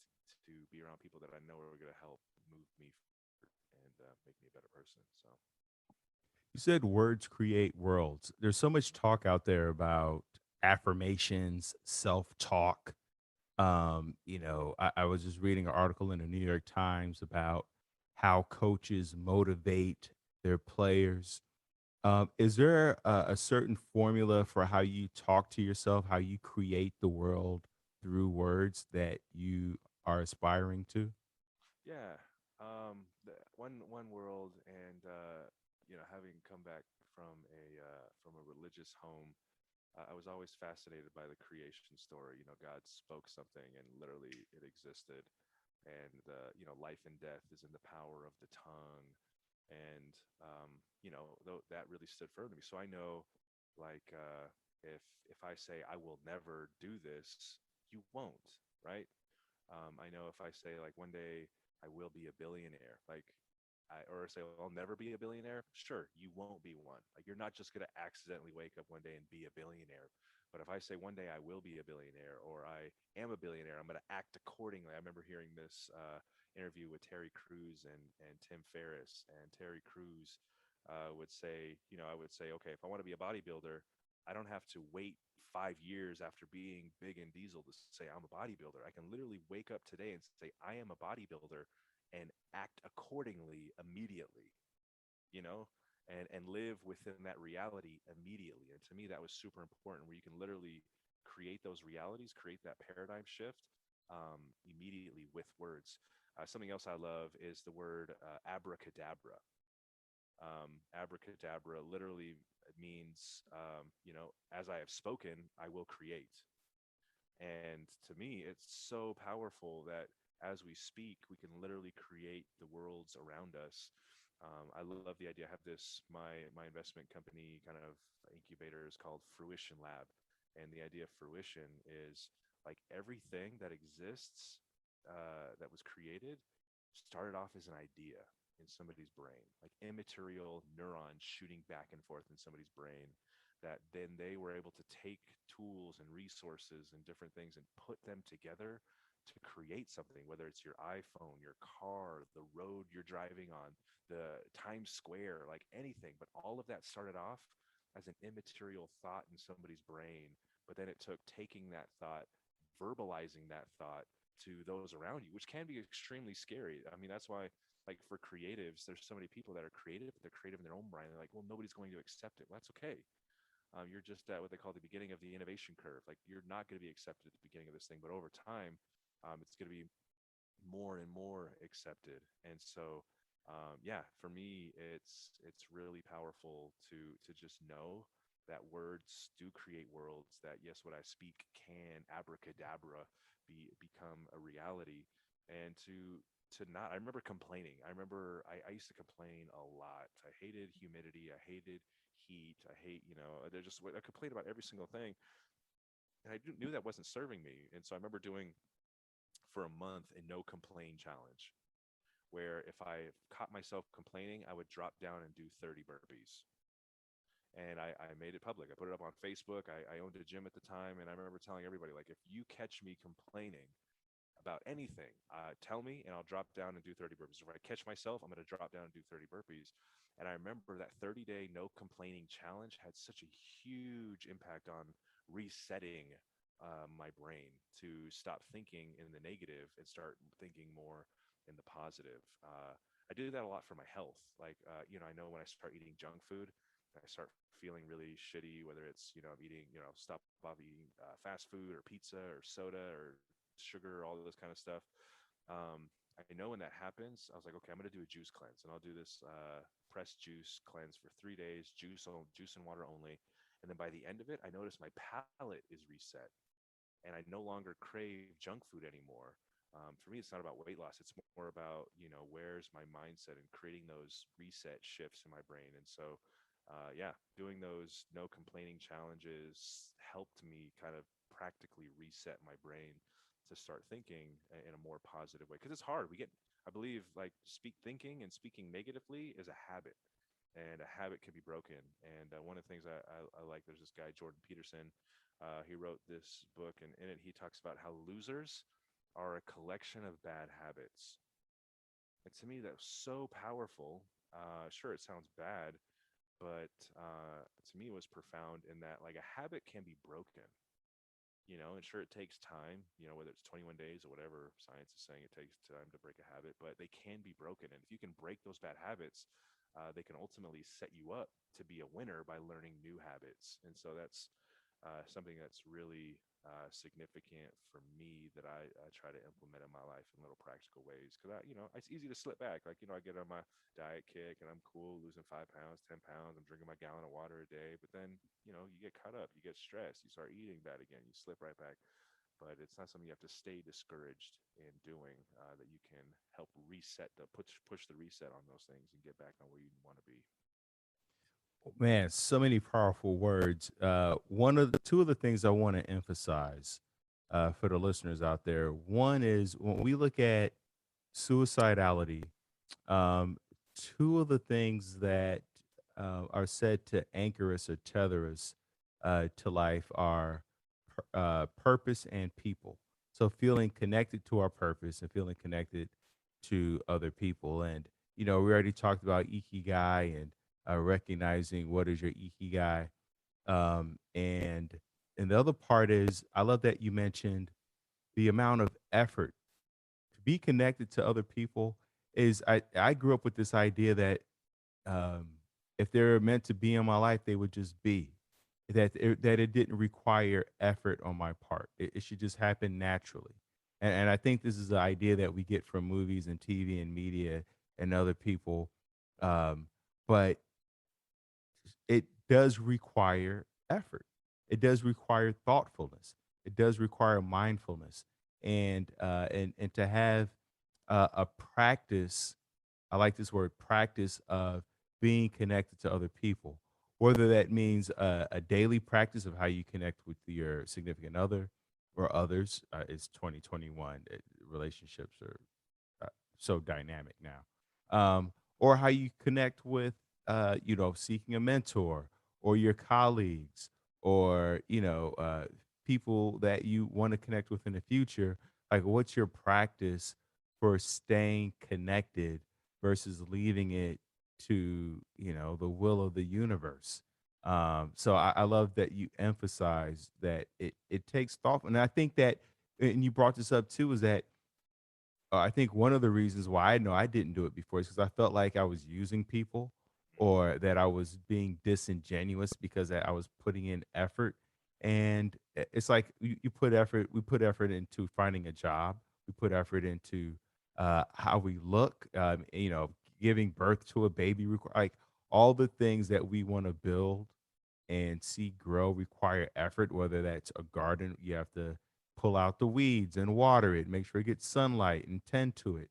to be around people that I know are going to help move me forward and make me a better person. So
You said words create worlds. There's so much talk out there about affirmations, self-talk. I was just reading an article in the New York Times about how coaches motivate their players. Is there a certain formula for how you talk to yourself, how you create the world through words that you are aspiring to?
yeah, one world, and having come back from a religious home, I was always fascinated by the creation story. God spoke something and literally it existed. And, life and death is in the power of the tongue. And, though that really stood firm to me. So I know, like, if I say I will never do this, you won't, right? I know if I say, like, one day I will be a billionaire, like, or say, well, I'll never be a billionaire. Sure, you won't be one. Like, you're not just going to accidentally wake up one day and be a billionaire. But if I say one day I will be a billionaire, or I am a billionaire, I'm going to act accordingly. I remember hearing this interview with Terry Crews and Tim Ferriss, and Terry Crews would say, I would say, okay, if I want to be a bodybuilder, I don't have to wait 5 years after being big and diesel to say I'm a bodybuilder. I can literally wake up today and say I am a bodybuilder and act accordingly immediately, you know, and live within that reality immediately. And to me, that was super important, where you can literally create those realities, create that paradigm shift immediately with words. Something else I love is the word abracadabra. Abracadabra literally means, as I have spoken, I will create. And to me, it's so powerful that as we speak, we can literally create the worlds around us. I love the idea. I have this, my investment company kind of incubator is called Fruition Lab. And the idea of fruition is, like, everything that exists, that was created, started off as an idea. in somebody's brain, like immaterial neurons shooting back and forth in somebody's brain, that then they were able to take tools and resources and different things and put them together to create something, whether it's your iPhone, your car, the road you're driving on, the Times Square, like anything. But all of that started off as an immaterial thought in somebody's brain. But then it took taking that thought, verbalizing that thought to those around you, which can be extremely scary. I mean, that's why, like for creatives, there's so many people that are creative, but they're creative in their own brain. They're like, well, nobody's going to accept it. Well, that's okay. You're just at what they call the beginning of the innovation curve. Like you're not going to be accepted at the beginning of this thing, but over time, it's going to be more and more accepted. And so, yeah, for me, it's really powerful to just know that words do create worlds. That yes, what I speak can abracadabra become a reality, and to not. I remember complaining. I used to complain a lot. I hated humidity. I hated heat. I hate, they're just I complained about every single thing, and I knew that wasn't serving me. And so I remember doing for a month a no complain challenge, where if I caught myself complaining, I would drop down and do 30 burpees. And I made it public. I put it up on Facebook. I owned a gym at the time. And I remember telling everybody, like, if you catch me complaining about anything, tell me and I'll drop down and do 30 burpees. If I catch myself, I'm going to drop down and do 30 burpees. And I remember that 30-day no complaining challenge had such a huge impact on resetting my brain to stop thinking in the negative and start thinking more in the positive. I do that a lot for my health. Like, I know when I start eating junk food, I start feeling really shitty, whether it's, I'm eating, stop off eating fast food or pizza or soda or sugar, all this kind of stuff. I know when that happens, I was like, okay, I'm going to do a juice cleanse, and I'll do this pressed juice cleanse for 3 days, juice and water only. And then by the end of it, I notice my palate is reset, and I no longer crave junk food anymore. For me, it's not about weight loss. It's more about, where's my mindset and creating those reset shifts in my brain. And so, yeah, doing those no complaining challenges helped me kind of practically reset my brain to start thinking in a more positive way. Because it's hard. I believe, like, thinking and speaking negatively is a habit, and a habit can be broken. And one of the things I like, there's this guy, Jordan Peterson. He wrote this book, and in it, he talks about how losers are a collection of bad habits. And to me, that's so powerful. Sure, it sounds bad, but to me, it was profound in that, like, a habit can be broken. And sure, it takes time, whether it's 21 days or whatever science is saying, it takes time to break a habit, but they can be broken. And if you can break those bad habits, they can ultimately set you up to be a winner by learning new habits. And so that's something that's really significant for me that I try to implement in my life in little practical ways. Because it's easy to slip back. Like, I get on my diet kick and I'm cool, losing 5 pounds, 10 pounds. I'm drinking my gallon of water a day. But then, you get caught up, you get stressed, you start eating bad again, you slip right back. But it's not something you have to stay discouraged in doing. That you can help push the reset on those things and get back on where you want to be.
Man, so many powerful words. Two of the things I want to emphasize for the listeners out there. One is when we look at suicidality, um, two of the things that are said to anchor us or tether us to life are purpose and people. So feeling connected to our purpose and feeling connected to other people. And, we already talked about Ikigai and recognizing what is your Ikigai. And the other part is, I love that you mentioned the amount of effort to be connected to other people. I grew up with this idea that um, if they're meant to be in my life, they would just be. That it didn't require effort on my part. It should just happen naturally. And I think this is the idea that we get from movies and TV and media and other people. Um, but it does require effort. It does require thoughtfulness. It does require mindfulness, and to have a practice. I like this word, practice of being connected to other people, whether that means a daily practice of how you connect with your significant other or others. It's 2021. Relationships are so dynamic now. or how you connect with, seeking a mentor or your colleagues or, people that you want to connect with in the future. Like, what's your practice for staying connected versus leaving it to, the will of the universe? So I love that you emphasize that it takes thought. And I think that, and you brought this up too, is that I think one of the reasons why I know I didn't do it before is because I felt like I was using people
Mm.
or that I was being disingenuous because I was putting in effort. And it's like we put effort into finding a job, we put effort into how we look, giving birth to a baby, like all the things that we want to build and see grow require effort, whether that's a garden, you have to pull out the weeds and water it, make sure it gets sunlight and tend to it.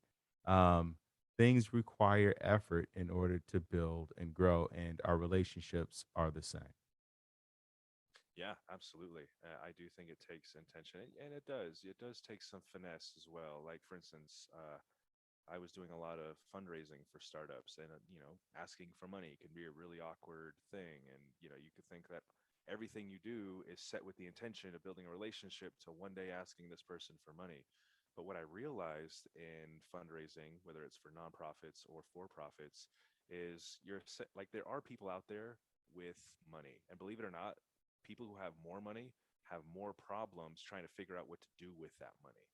Um, Things require effort in order to build and grow, and our relationships are the same.
Yeah, absolutely. I do think it takes intention, and it does. It does take some finesse as well. Like for instance, I was doing a lot of fundraising for startups, and asking for money can be a really awkward thing. And you could think that everything you do is set with the intention of building a relationship to one day asking this person for money. But what I realized in fundraising, whether it's for nonprofits or for profits, is like there are people out there with money, and believe it or not, people who have more money have more problems trying to figure out what to do with that money.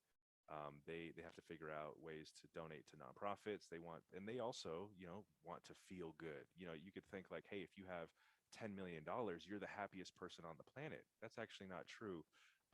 They have to figure out ways to donate to nonprofits. And they also want to feel good. You could think like, hey, if you have $10 million, you're the happiest person on the planet. That's actually not true.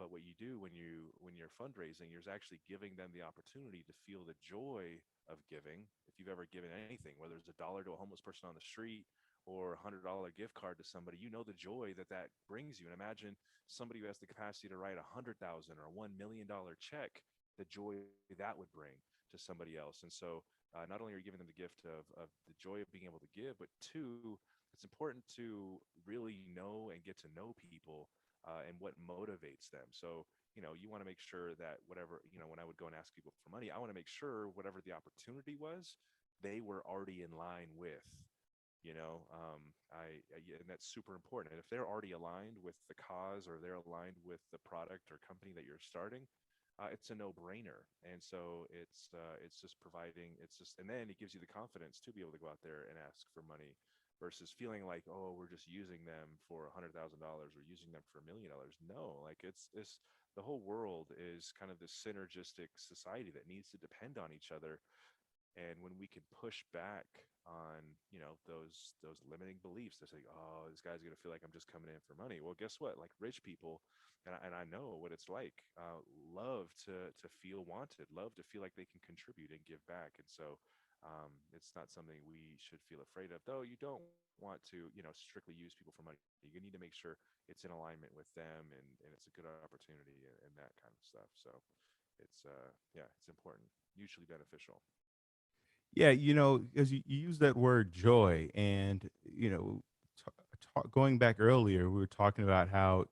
But what you do when you're fundraising, you're actually giving them the opportunity to feel the joy of giving. If you've ever given anything, whether it's $1 to a homeless person on the street or $100 gift card to somebody, you know the joy that that brings you. And imagine somebody who has the capacity to write 100,000 or $1 million check, the joy that would bring to somebody else. And so, not only are you giving them the gift of the joy of being able to give, but two, it's important to really know and get to know people, and what motivates them. So, you want to make sure that whatever, when I would go and ask people for money, I want to make sure whatever the opportunity was, they were already in line with. Yeah, and that's super important. And if they're already aligned with the cause or they're aligned with the product or company that you're starting, it's a no-brainer. And so it's just providing, it's just, and then it gives you the confidence to be able to go out there and ask for money versus feeling like, oh, we're just using them for $100,000 or using them for $1 million. No, like it's the whole world is kind of this synergistic society that needs to depend on each other. And when we can push back on those limiting beliefs, they're saying, oh, this guy's gonna feel like I'm just coming in for money. Well, guess what, like rich people, and I know what it's like, love to feel wanted, love to feel like they can contribute and give back. And so, it's not something we should feel afraid of, though. You don't want to strictly use people for money. You need to make sure it's in alignment with them, and it's a good opportunity, and that kind of stuff. So it's yeah, it's important, mutually beneficial.
Yeah, as you use that word joy, and going back earlier, we were talking about how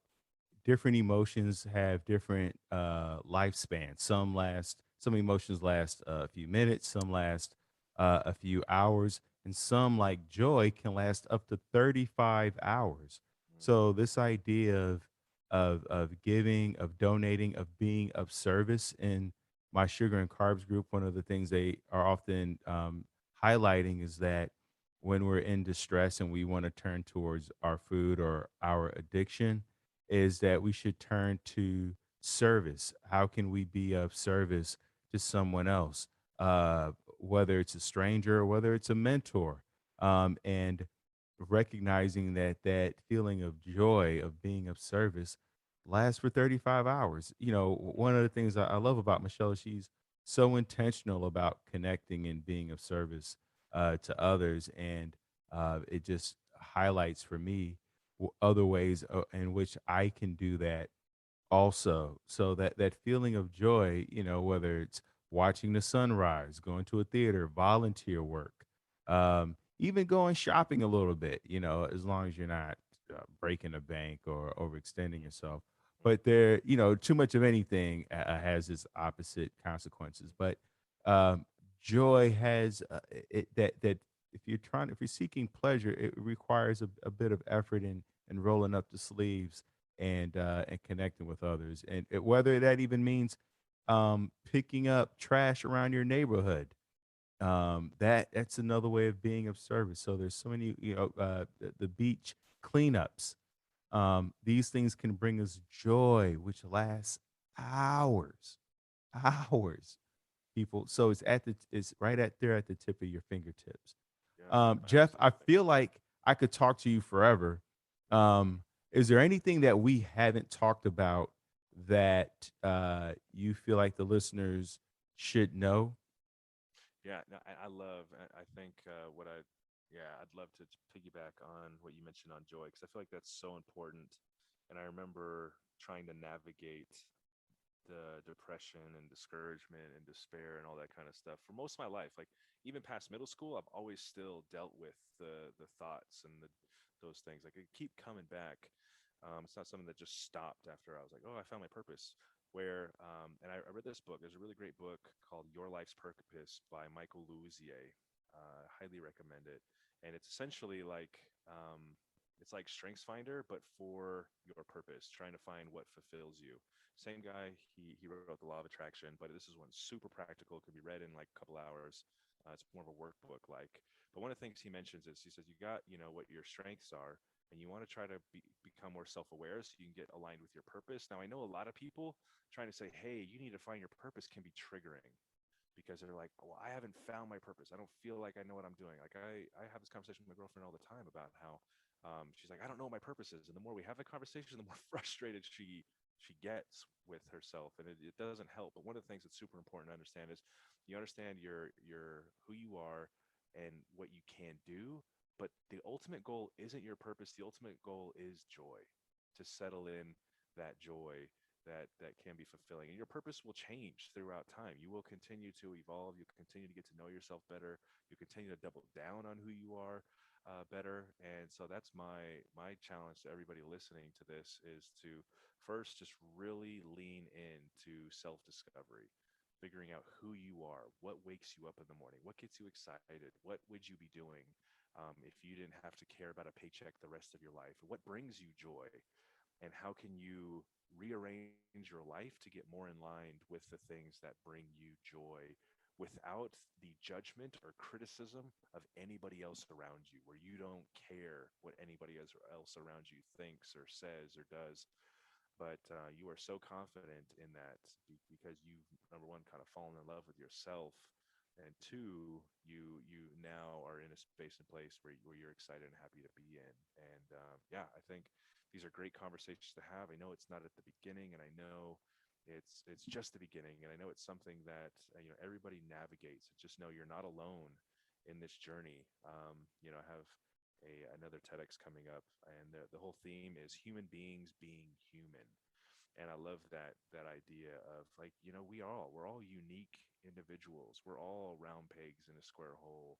different emotions have different lifespans. Some emotions last a few minutes, some last a few hours, and some, like joy, can last up to 35 hours.
Mm.
So this idea of giving, of donating, of being of service in my sugar and carbs group, one of the things they are often highlighting is that when we're in distress and we want to turn towards our food or our addiction, is that we should turn to service. How can we be of service to someone else, whether it's a stranger or whether it's a mentor? And recognizing that that feeling of joy of being of service lasts for 35 hours. One of the things I love about Michelle is she's so intentional about connecting and being of service to others. And it just highlights for me other ways in which I can do that also. So that feeling of joy, whether it's watching the sunrise, going to a theater, volunteer work, even going shopping a little bit, as long as you're not breaking a bank or overextending yourself. But there, too much of anything has its opposite consequences. But um, joy has that if you're seeking pleasure, it requires a bit of effort and rolling up the sleeves and connecting with others, and whether that even means picking up trash around your neighborhood, that's another way of being of service. So there's so many, the beach cleanups. These things can bring us joy, which lasts hours, hours. People, so it's right at there at the tip of your fingertips.
Yeah,
Jeff, I
absolutely.
feel like I could talk to you forever. Is there anything that we haven't talked about that you feel like the listeners should know?
Yeah, no, I love. I think what I, yeah, I'd love to piggyback on what you mentioned on joy because I feel like that's so important. And I remember trying to navigate the depression and discouragement and despair and all that kind of stuff for most of my life. Like even past middle school, I've always still dealt with the thoughts and those things. Like it keep coming back. It's not something that just stopped after I was like, oh, I found my purpose. Where and I read this book. There's a really great book called Your Life's Purpose by Michael Louisier. Highly recommend it. And it's essentially like it's like Strengthsfinder, but for your purpose, trying to find what fulfills you. Same guy, he wrote the Law of Attraction, but this is one super practical. It could be read in like a couple hours. It's more of a workbook like. But one of the things he mentions is he says you got what your strengths are, and you want to try to become more self-aware so you can get aligned with your purpose. Now I know a lot of people trying to say, hey, you need to find your purpose can be triggering because they're like, well, I haven't found my purpose. I don't feel like I know what I'm doing. Like I have this conversation with my girlfriend all the time about how she's like, I don't know what my purpose is. And the more we have that conversation, the more frustrated she gets with herself, and it doesn't help. But one of the things that's super important to understand is you understand your who you are and what you can do, but the ultimate goal isn't your purpose. The ultimate goal is joy, to settle in that joy that can be fulfilling, and your purpose will change throughout time. You will continue to evolve, you continue to get to know yourself better, you continue to double down on who you are better. And so that's my challenge to everybody listening to this is to first just really lean into self-discovery, figuring out who you are, what wakes you up in the morning, what gets you excited, what would you be doing if you didn't have to care about a paycheck the rest of your life, what brings you joy, and how can you rearrange your life to get more in line with the things that bring you joy without the judgment or criticism of anybody else around you, where you don't care what anybody else around you thinks or says or does, but you are so confident in that because you've, number one, kind of fallen in love with yourself, and two, you now are in a space and place where you're excited and happy to be in. And yeah, I think these are great conversations to have. I know it's not at the beginning, and I know it's just the beginning, and I know it's something that everybody navigates. Just know you're not alone in this journey. I have another TEDx coming up, and the whole theme is human beings being human. And I love that idea of like, we're all unique individuals. We're all round pegs in a square hole,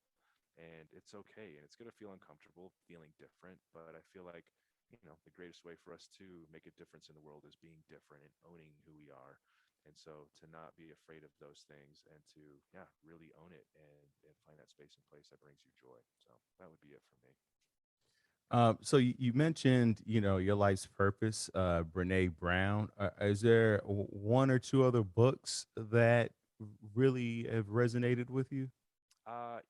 and it's okay. And it's going to feel uncomfortable feeling different, but I feel like the greatest way for us to make a difference in the world is being different and owning who we are. And so to not be afraid of those things and to really own it and find that space and place that brings you joy. So that would be it for me.
So you mentioned, your life's purpose, Brene Brown. Is there one or two other books that really have resonated with you?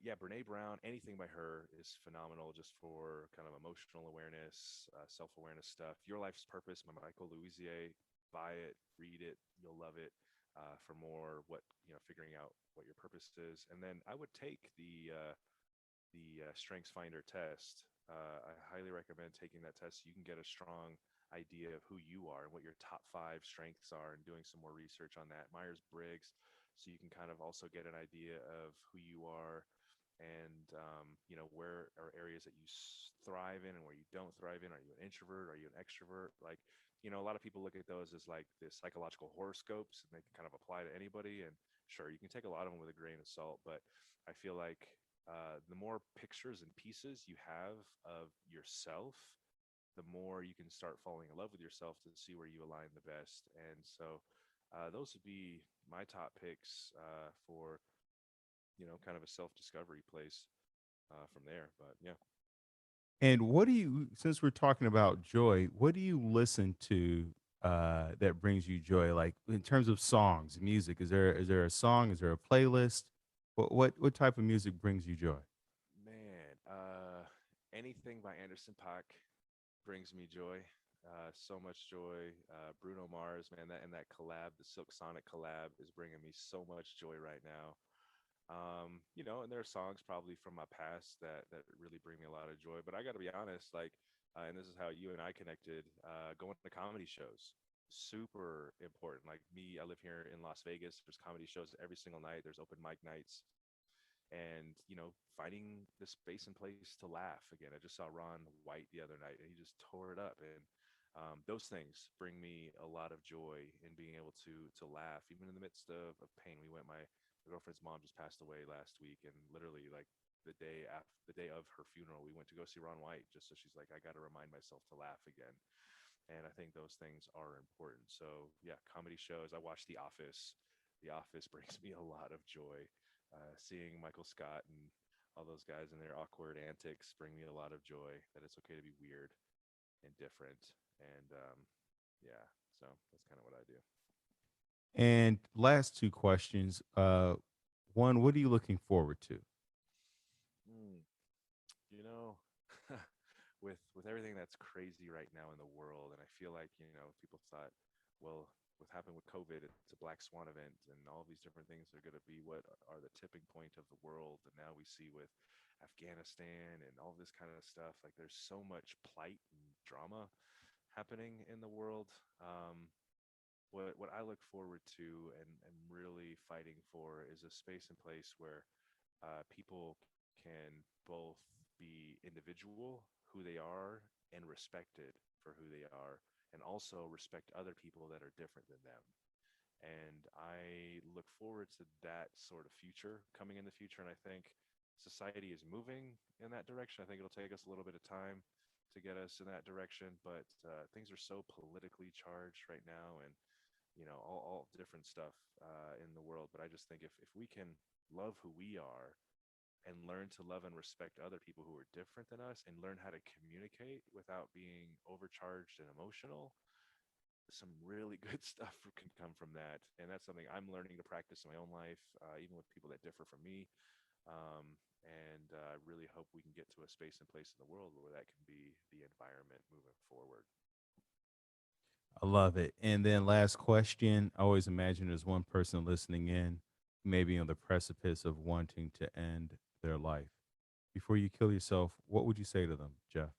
Yeah, Brene Brown, anything by her is phenomenal just for kind of emotional awareness, self-awareness stuff. Your Life's Purpose by Michael Louisier. Buy it, read it, you'll love it. For more, figuring out what your purpose is, and then I would take the Strengthsfinder test. I highly recommend taking that test so you can get a strong idea of who you are and what your top 5 strengths are, and doing some more research on that. Myers Briggs, so you can kind of also get an idea of who you are and where are areas that you thrive in and where you don't thrive in. Are you an introvert? Are you an extrovert? Like, a lot of people look at those as like the psychological horoscopes, and they can kind of apply to anybody. And sure, you can take a lot of them with a grain of salt, but I feel like the more pictures and pieces you have of yourself, the more you can start falling in love with yourself to see where you align the best. And so those would be my top picks for kind of a self-discovery place. from there. But yeah.
And what do you, since we're talking about joy, what do you listen to that brings you joy? Like in terms of songs, music, is there a song? Is there a playlist? What type of music brings you joy?
Man, anything by Anderson .Paak brings me joy. So much joy. Bruno Mars, man, that and that collab, the Silk Sonic collab, is bringing me so much joy right now. And there are songs probably from my past that really bring me a lot of joy. But I got to be honest, like, and this is how you and I connected. Going to comedy shows, super important. Like me, I live here in Las Vegas. There's comedy shows every single night. There's open mic nights, and finding the space and place to laugh again. I just saw Ron White the other night, and he just tore it up. And those things bring me a lot of joy in being able to laugh, even in the midst of pain. My girlfriend's mom just passed away last week, and literally like the day of her funeral, we went to go see Ron White, just so she's like, I got to remind myself to laugh again. And I think those things are important. So yeah, comedy shows. I watch The Office. The Office brings me a lot of joy. Seeing Michael Scott and all those guys and their awkward antics bring me a lot of joy. That it's okay to be weird and different. And yeah, so that's kind of what I do.
And last two questions. One, what are you looking forward to?
Mm, you know, with everything that's crazy right now in the world, and I feel like people thought, well, what happened with COVID, it's a black swan event, and all these different things are going to be what are the tipping point of the world. And now we see with Afghanistan and all this kind of stuff, like there's so much plight and drama happening in the world. What I look forward to and really fighting for is a space and place where people can both be individual, who they are, and respected for who they are, and also respect other people that are different than them. And I look forward to that sort of future coming in the future. And I think society is moving in that direction. I think it'll take us a little bit of time to get us in that direction, but things are so politically charged right now, and all different stuff in the world. But I just think if we can love who we are and learn to love and respect other people who are different than us, and learn how to communicate without being overcharged and emotional, some really good stuff can come from that. And that's something I'm learning to practice in my own life, even with people that differ from me. And I really hope we can get to a space and place in the world where that can be the environment moving forward.
I love it. And then last question. I always imagine there's one person listening in, maybe on the precipice of wanting to end their life. Before you kill yourself, what would you say to them, Jeff?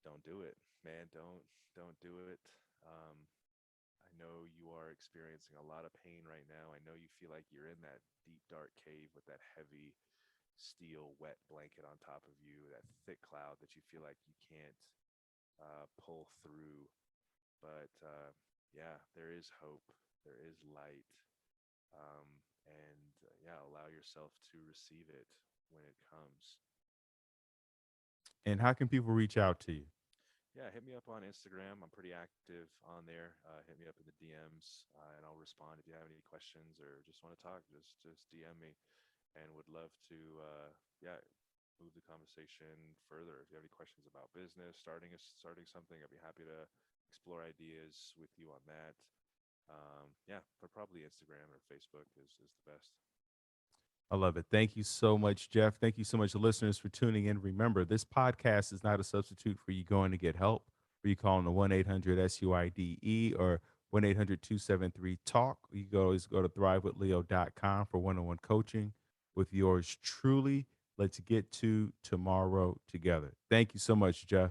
Don't do it, man. Don't do it. Um, I know you are experiencing a lot of pain right now. I know you feel like you're in that deep, dark cave with that heavy steel, wet blanket on top of you, that thick cloud that you feel like you can't pull through. But yeah, there is hope. There is light. And yeah, allow yourself to receive it when it comes.
And how can people reach out to you?
Yeah, hit me up on Instagram. I'm pretty active on there. Hit me up in the DMs, and I'll respond if you have any questions or just want to talk. Just DM me, and would love to yeah, move the conversation further. If you have any questions about business, starting something, I'd be happy to explore ideas with you on that. Yeah, but probably Instagram or Facebook is the best.
I love it. Thank you so much, Jeff. Thank you so much, listeners, for tuning in. Remember, this podcast is not a substitute for you going to get help. For you calling the 1-800-SUIDE or 1-800-273-TALK. You can always go to thrivewithleo.com for one-on-one coaching with yours truly. Let's get to tomorrow together. Thank you so much, Jeff.